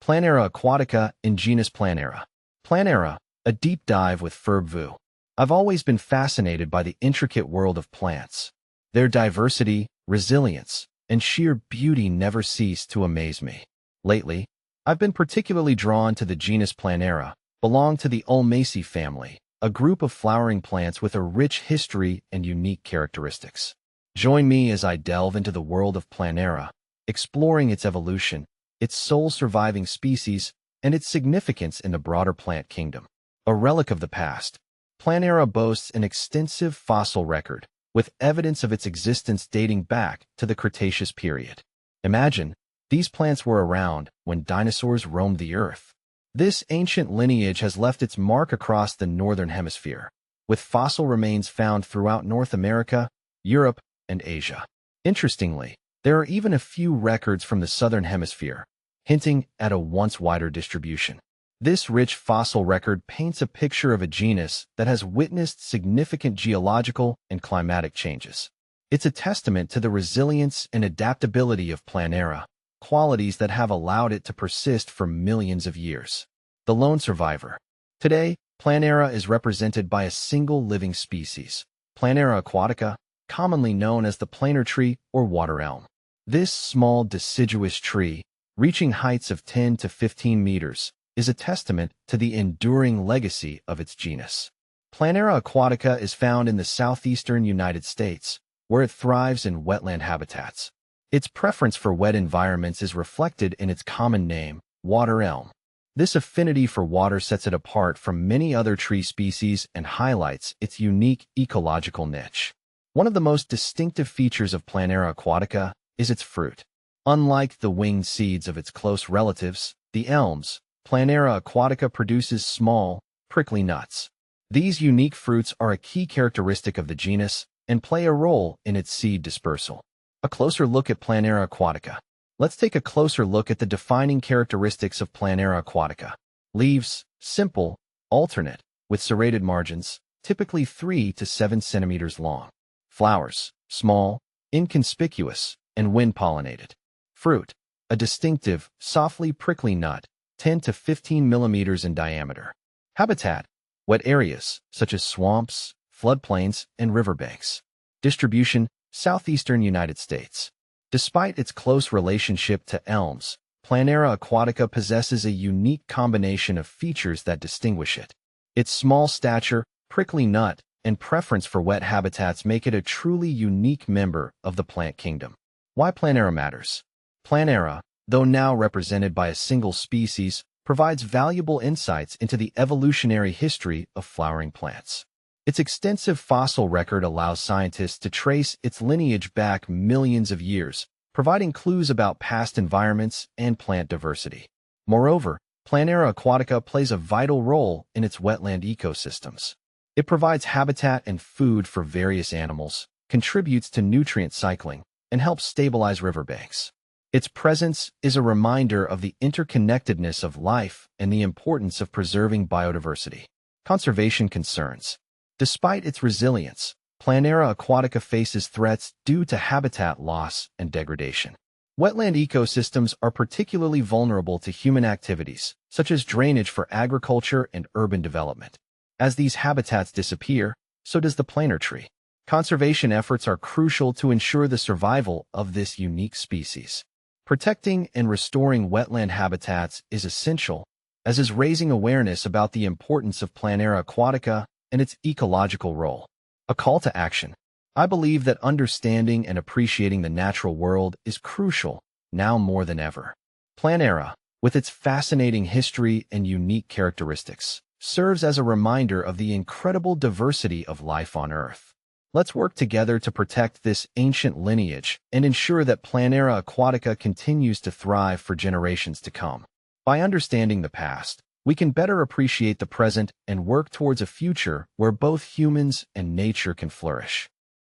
Planera aquatica in genus Planera. Planera, a deep dive with Ferb Vu. I've always been fascinated by the intricate world of plants. Their diversity, resilience, and sheer beauty never cease to amaze me. Lately, I've been particularly drawn to the genus Planera, belong to the Ulmaceae family, a group of flowering plants with a rich history and unique characteristics. Join me as I delve into the world of Planera, exploring its evolution, its sole surviving species, and its significance in the broader plant kingdom. A relic of the past, Planera boasts an extensive fossil record, with evidence of its existence dating back to the Cretaceous period. Imagine, these plants were around when dinosaurs roamed the Earth. This ancient lineage has left its mark across the Northern Hemisphere, with fossil remains found throughout North America, Europe, and Asia. Interestingly, there are even a few records from the Southern Hemisphere, hinting at a once wider distribution. This rich fossil record paints a picture of a genus that has witnessed significant geological and climatic changes. It's a testament to the resilience and adaptability of Planera, qualities that have allowed it to persist for millions of years. The lone survivor. Today, Planera is represented by a single living species, Planera aquatica, commonly known as the planer tree or water elm. This small deciduous tree, reaching heights of 10 to 15 meters, is a testament to the enduring legacy of its genus. Planera aquatica is found in the southeastern United States, where it thrives in wetland habitats. Its preference for wet environments is reflected in its common name, water elm. This affinity for water sets it apart from many other tree species and highlights its unique ecological niche. One of the most distinctive features of Planera aquatica is its fruit. Unlike the winged seeds of its close relatives, the elms, Planera aquatica produces small, prickly nuts. These unique fruits are a key characteristic of the genus and play a role in its seed dispersal. A closer look at Planera aquatica. Let's take a closer look at the defining characteristics of Planera aquatica. Leaves, simple, alternate, with serrated margins, typically 3 to 7 centimeters long. Flowers, small, inconspicuous, and wind-pollinated. Fruit, a distinctive, softly prickly nut, 10 to 15 millimeters in diameter. Habitat, wet areas, such as swamps, floodplains, and riverbanks. Distribution, southeastern United States. Despite its close relationship to elms, Planera aquatica possesses a unique combination of features that distinguish it. Its small stature, prickly nut, and preference for wet habitats make it a truly unique member of the plant kingdom. Why Planera matters? Planera, though now represented by a single species, provides valuable insights into the evolutionary history of flowering plants. Its extensive fossil record allows scientists to trace its lineage back millions of years, providing clues about past environments and plant diversity. Moreover, Planera aquatica plays a vital role in its wetland ecosystems. It provides habitat and food for various animals, contributes to nutrient cycling, and helps stabilize riverbanks. Its presence is a reminder of the interconnectedness of life and the importance of preserving biodiversity. Conservation concerns. Despite its resilience, Planera aquatica faces threats due to habitat loss and degradation. Wetland ecosystems are particularly vulnerable to human activities, such as drainage for agriculture and urban development. As these habitats disappear, so does the planer tree. Conservation efforts are crucial to ensure the survival of this unique species. Protecting and restoring wetland habitats is essential, as is raising awareness about the importance of Planera aquatica and its ecological role. A call to action. I believe that understanding and appreciating the natural world is crucial, now more than ever. Planera, with its fascinating history and unique characteristics, serves as a reminder of the incredible diversity of life on Earth. Let's work together to protect this ancient lineage and ensure that Planera aquatica continues to thrive for generations to come. By understanding the past, we can better appreciate the present and work towards a future where both humans and nature can flourish.